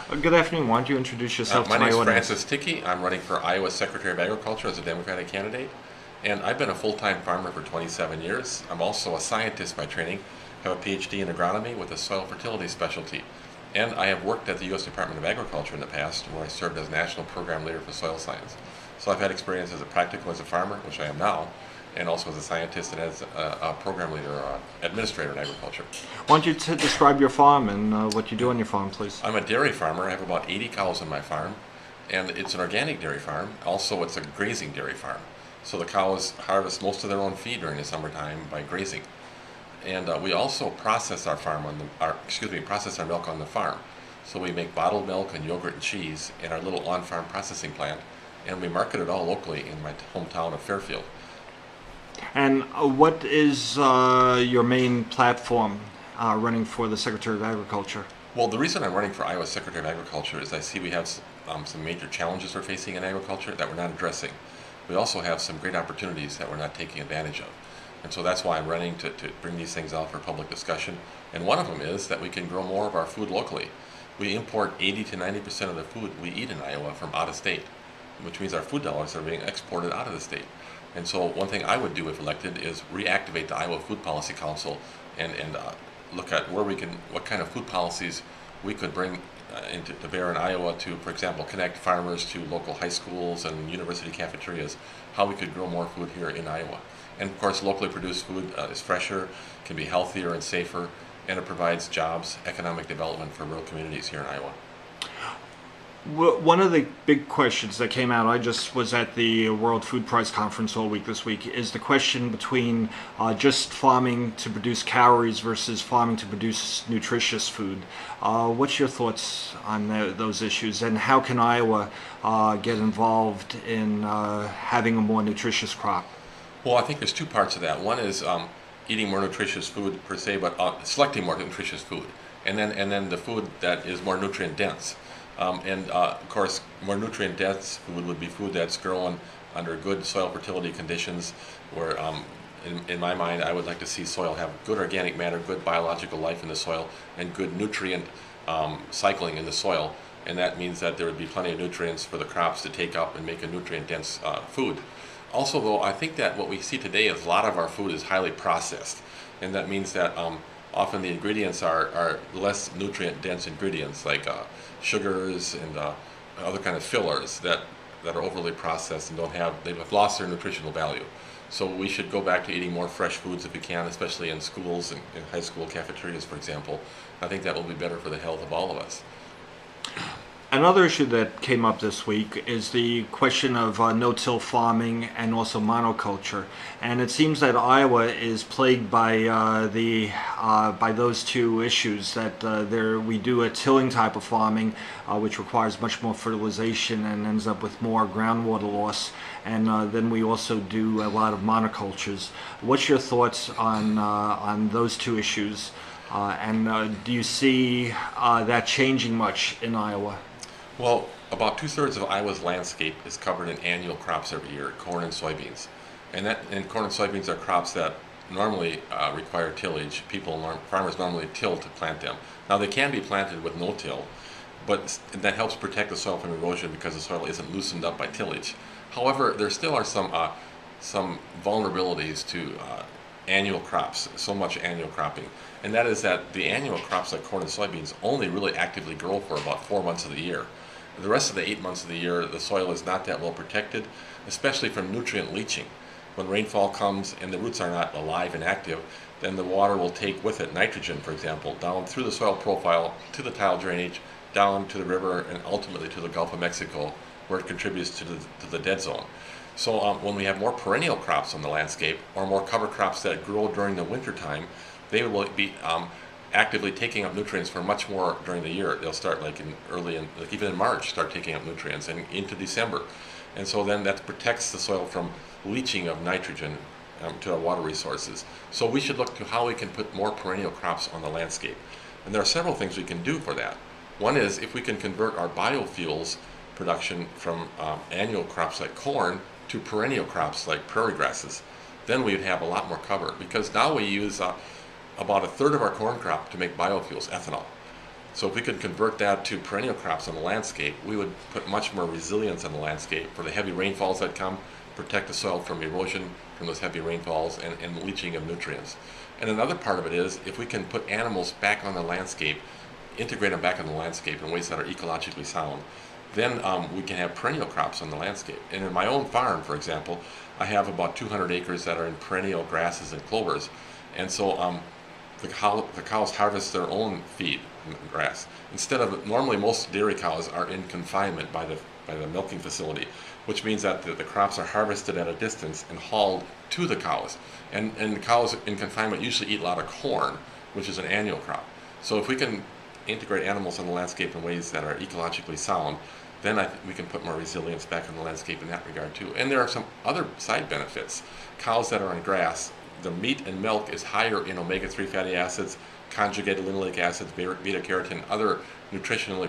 Good afternoon. Why don't you introduce yourself My to name my is audience? Francis Thicke. I'm running for Iowa Secretary of Agriculture as a Democratic candidate. And I've been a full-time farmer for 27 years. I'm also a scientist by training, have a PhD in agronomy with a soil fertility specialty. And I have worked at the U.S. Department of Agriculture in the past, where I served as National Program Leader for Soil Science. So I've had experience as a practical as a farmer, which I am now, and also as a scientist and as a program leader or administrator in agriculture. Why don't you describe your farm and what you do on your farm, please? I'm a dairy farmer. I have about 80 cows on my farm, and it's an organic dairy farm. Also, it's a grazing dairy farm. So the cows harvest most of their own feed during the summertime by grazing. And we also process process our milk on the farm. So we make bottled milk and yogurt and cheese in our little on-farm processing plant, and we market it all locally in my hometown of Fairfield. And what is your main platform running for the Secretary of Agriculture? Well, the reason I'm running for Iowa Secretary of Agriculture is I see we have some major challenges we're facing in agriculture that we're not addressing. We also have some great opportunities that we're not taking advantage of. And so that's why I'm running to bring these things out for public discussion. And one of them is that we can grow more of our food locally. We import 80 to 90% of the food we eat in Iowa from out of state, which means our food dollars are being exported out of the state. And so one thing I would do if elected is reactivate the Iowa Food Policy Council and look at what kind of food policies we could bring to bear in Iowa to, for example, connect farmers to local high schools and university cafeterias, how we could grow more food here in Iowa. And of course, locally produced food is fresher, can be healthier and safer, and it provides jobs, economic development for rural communities here in Iowa. One of the big questions that came out, I just was at the World Food Prize Conference all week this week, is the question between just farming to produce calories versus farming to produce nutritious food. What's your thoughts on those issues, and how can Iowa get involved in having a more nutritious crop? Well, I think there's two parts of that. One is eating more nutritious food per se, but selecting more nutritious food, and then the food that is more nutrient dense. Of course, more nutrient dense food would be food that's grown under good soil fertility conditions, where in my mind I would like to see soil have good organic matter, good biological life in the soil, and good nutrient cycling in the soil. And that means that there would be plenty of nutrients for the crops to take up and make a nutrient dense food. Also, though, I think that what we see today is a lot of our food is highly processed, and that means that often the ingredients are less nutrient dense ingredients like sugars and other kind of fillers that are overly processed and they've lost their nutritional value. So we should go back to eating more fresh foods if we can, especially in schools and in high school cafeterias, for example. I think that will be better for the health of all of us. Another issue that came up this week is the question of no-till farming and also monoculture, and it seems that Iowa is plagued by by those two issues. That we do a tilling type of farming, which requires much more fertilization and ends up with more groundwater loss, and then we also do a lot of monocultures. What's your thoughts on those two issues, and do you see that changing much in Iowa? Well, about 2/3 of Iowa's landscape is covered in annual crops every year, corn and soybeans. And corn and soybeans are crops that normally require tillage. Farmers normally till to plant them. Now they can be planted with no-till, but that helps protect the soil from erosion because the soil isn't loosened up by tillage. However, there still are some vulnerabilities to annual crops, so much annual cropping. And that is that the annual crops like corn and soybeans only really actively grow for about 4 months of the year. The rest of the 8 months of the year, the soil is not that well protected, especially from nutrient leaching. When rainfall comes and the roots are not alive and active, then the water will take with it nitrogen, for example, down through the soil profile to the tile drainage, down to the river, and ultimately to the Gulf of Mexico, where it contributes to the dead zone. So when we have more perennial crops on the landscape, or more cover crops that grow during the winter time, they will be actively taking up nutrients for much more during the year. They'll start like even in March, start taking up nutrients, and into December. And so then that protects the soil from leaching of nitrogen to our water resources. So we should look to how we can put more perennial crops on the landscape. And there are several things we can do for that. One is if we can convert our biofuels production from annual crops like corn to perennial crops like prairie grasses, then we'd have a lot more cover, because now we use about 1/3 of our corn crop to make biofuels, ethanol. So if we could convert that to perennial crops on the landscape, we would put much more resilience on the landscape for the heavy rainfalls that come, protect the soil from erosion from those heavy rainfalls and leaching of nutrients. And another part of it is if we can put animals back on the landscape, integrate them back on the landscape in ways that are ecologically sound, then we can have perennial crops on the landscape. And in my own farm, for example, I have about 200 acres that are in perennial grasses and clovers. And so the cows harvest their own feed, grass. Instead of, normally most dairy cows are in confinement by the milking facility, which means that the crops are harvested at a distance and hauled to the cows. And the cows in confinement usually eat a lot of corn, which is an annual crop. So if we can integrate animals on the landscape in ways that are ecologically sound, then we can put more resilience back on the landscape in that regard too. And there are some other side benefits. Cows that are on grass, the meat and milk is higher in omega-3 fatty acids, conjugated linoleic acids, beta-carotene, other nutritional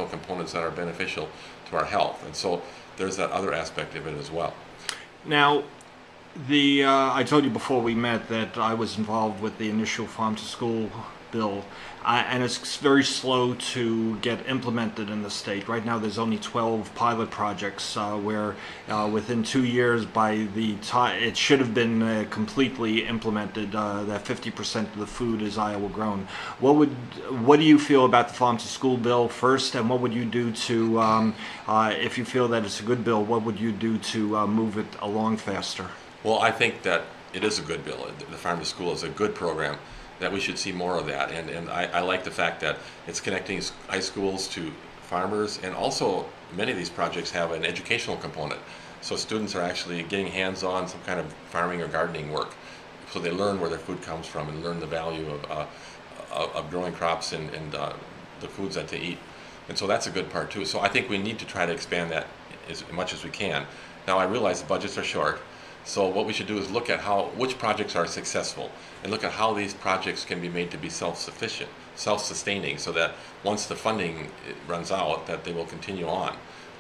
components that are beneficial to our health. And so there's that other aspect of it as well. Now, I told you before we met that I was involved with the initial Farm to School bill, and it's very slow to get implemented in the state. Right now there's only 12 pilot projects where within 2 years, by the time it should have been completely implemented, that 50% of the food is Iowa grown. What do you feel about the Farm to School bill first, and what would you do to, if you feel that it's a good bill, what would you do to move it along faster? Well, I think that it is a good bill. The Farm to School is a good program, that we should see more of that. And I like the fact that it's connecting high schools to farmers, and also many of these projects have an educational component. So students are actually getting hands-on some kind of farming or gardening work. So they learn where their food comes from and learn the value of growing crops and the foods that they eat. And so that's a good part too. So I think we need to try to expand that as much as we can. Now I realize the budgets are short. So what we should do is look at which projects are successful, and look at how these projects can be made to be self-sufficient, self-sustaining, so that once the funding runs out, that they will continue on.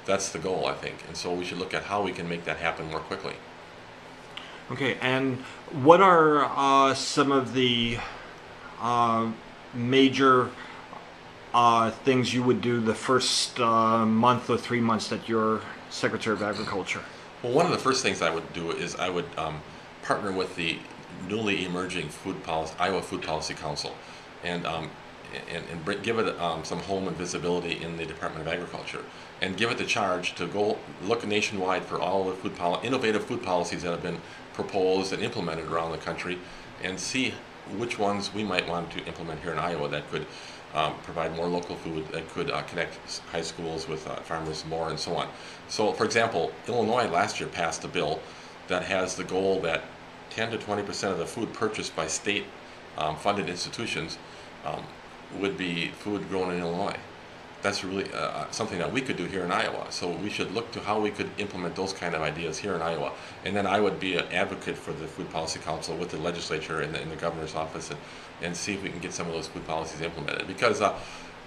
That's the goal, I think. And so we should look at how we can make that happen more quickly. Okay, and what are some of the major things you would do the first month or 3 months that you're Secretary of Agriculture? Well, one of the first things I would do is I would partner with the newly emerging Iowa Food Policy Council, and give it some home and visibility in the Department of Agriculture, and give it the charge to go look nationwide for all the innovative food policies that have been proposed and implemented around the country, and see which ones we might want to implement here in Iowa that could provide more local food, that could connect high schools with farmers more, and so on. So, for example, Illinois last year passed a bill that has the goal that 10 to 20% of the food purchased by state funded institutions would be food grown in Illinois. That's really something that we could do here in Iowa. So we should look to how we could implement those kind of ideas here in Iowa. And then I would be an advocate for the Food Policy Council with the legislature and the governor's office, and see if we can get some of those food policies implemented. Because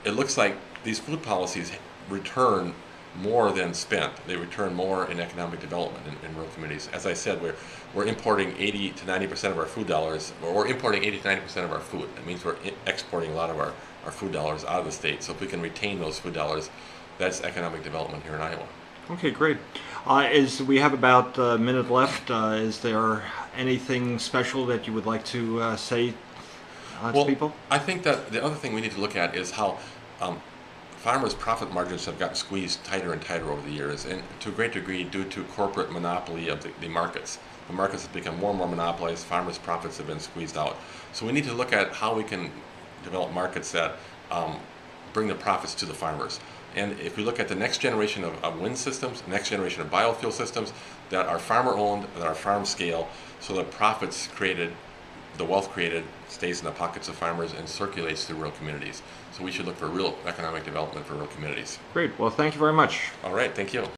it looks like these food policies return more than spent. They return more in economic development in rural communities. As I said, we're importing 80 to 90% of our food dollars, or we're importing 80 to 90% of our food. That means we're exporting a lot of our food dollars out of the state. So if we can retain those food dollars, that's economic development here in Iowa. Okay, great. We have about a minute left. Is there anything special that you would like to say to people? I think that the other thing we need to look at is how farmers' profit margins have gotten squeezed tighter and tighter over the years, and to a great degree due to corporate monopoly of the markets. The markets have become more and more monopolized. Farmers' profits have been squeezed out. So we need to look at how we can develop markets that bring the profits to the farmers. And if we look at the next generation of wind systems, the next generation of biofuel systems that are farmer-owned, that are farm-scale, so the profits created, the wealth created, stays in the pockets of farmers and circulates through rural communities. So we should look for real economic development for rural communities. Great. Well, thank you very much. All right. Thank you.